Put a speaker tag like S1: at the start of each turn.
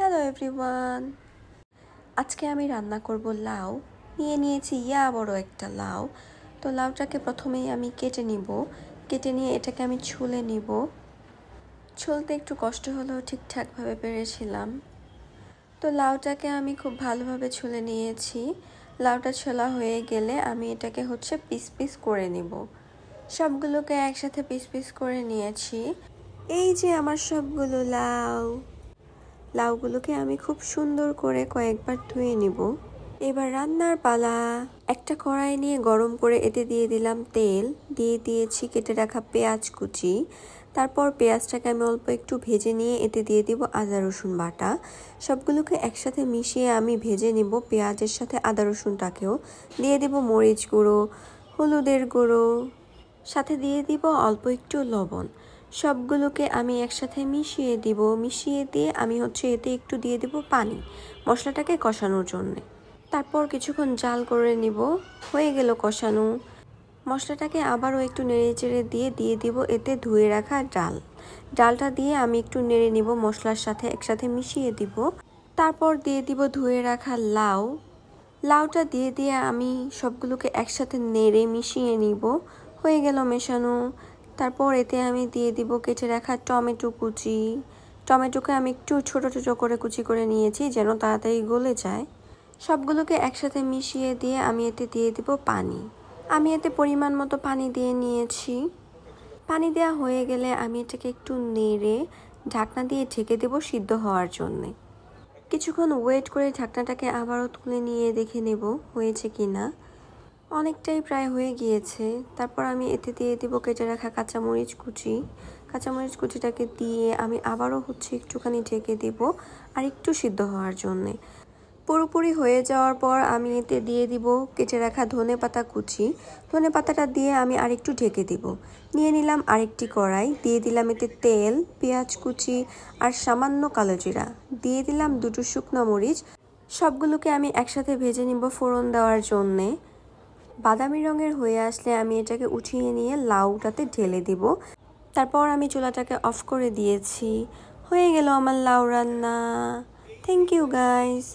S1: Hello everyone, আজকে আমি রান্না করব লাউ। নিয়েছি বড় একটা লাউ। তো লাউটাকে প্রথমেই আমি কেটে নিয়ে এটাকে আমি ছুলে নিব। ছুলতে একটু কষ্ট হলেও ঠিকঠাকভাবে পেরেছিলাম। তো লাউটাকে আমি খুব ভালোভাবে ছুলে নিয়েছি। লাউটা ছোলা হয়ে গেলে আমি এটাকে পিস পিস করে নিব। সবগুলোকে একসাথে পিস পিস করে নিয়েছি। এই যে আমার সবগুলো লাউগুলোকে আমি খুব সুন্দর করে কয়েকবার ধুয়ে নিব। এবার রান্নার পালা। একটা কড়াই নিয়ে গরম করে এতে দিয়ে দিলাম তেল, দিয়ে দিয়েছি কেটে রাখা পেঁয়াজ কুচি। তারপর পেঁয়াজটাকে আমি অল্প একটু ভেজে নিয়ে এতে দিয়ে দিব আদা রসুন বাটা। সবগুলোকে একসাথে মিশিয়ে আমি ভেজে নিব। পেঁয়াজের সাথে আদা রসুনটাকেও দিয়ে দিব মরিচ গুঁড়ো, হলুদের গুঁড়ো, সাথে দিয়ে দিব অল্প একটু লবণ। সবগুলোকে আমি একসাথে মিশিয়ে দিয়ে আমি এতে একটু দিয়ে দিব পানি, মশলাটাকে কষানোর জন্য। তারপর কিছুক্ষণ জাল করে নিব। হয়ে গেল কষানো। মশলাটাকে আবারও একটু নেড়েচেড়ে দিয়ে দিব এতে ধুয়ে রাখা ডালটা দিয়ে আমি একটু নেড়ে নিব, মশলার সাথে একসাথে মিশিয়ে দিব। তারপর দিয়ে দিব ধুয়ে রাখা লাউটা দিয়ে আমি সবগুলোকে একসাথে নেড়ে মিশিয়ে নিব। হয়ে গেল মেশানো। তারপর এতে আমি দিয়ে দিব কেটে রাখা টমেটোকে আমি একটু ছোট ছোট করে কুচি করে নিয়েছি যেন তাড়াতাড়ি গলে যায়। সবগুলোকে একসাথে মিশিয়ে দিয়ে আমি এতে দিয়ে দিব পানি। আমি এতে পরিমাণ মতো পানি দিয়ে নিয়েছি। পানি দেওয়া হয়ে গেলে আমি এটাকে একটু নেড়ে ঢাকনা দিয়ে ঢেকে দেব সিদ্ধ হওয়ার জন্যে। কিছুক্ষণ ওয়েট করে ঢাকনাটাকে আবারও তুলে নিয়ে দেখে নেব হয়েছে কিনা। অনেকটাই প্রায় হয়ে গিয়েছে। তারপর আমি এতে দিয়ে দিব কেটে রাখা কাঁচামরিচ কুচিটাকে দিয়ে আমি আবারও একটুখানি ঢেকে দিব আর একটু সিদ্ধ হওয়ার জন্যে। পুরোপুরি হয়ে যাওয়ার পর আমি এতে দিয়ে দিব কেটে রাখা ধনেপাতাটা দিয়ে আমি আরেকটু ঢেকে দিব। নিয়ে নিলাম আরেকটি কড়াই, দিয়ে দিলাম এতে তেল, পেঁয়াজ কুচি আর সামান্য কালো জিরা, দিয়ে দিলাম 2টো শুকনো মরিচ। সবগুলোকে আমি একসাথে ভেজে নিব ফোড়ন দেওয়ার জন্যে। বাদামি রঙের হয়ে আসলে আমি এটাকে উঠিয়ে নিয়ে লাউটাতে ঢেলে দিব। তারপর আমি চুলাটাকে অফ করে দিয়েছি। হয়ে গেল আমার লাউ রান্না। Thank you guys.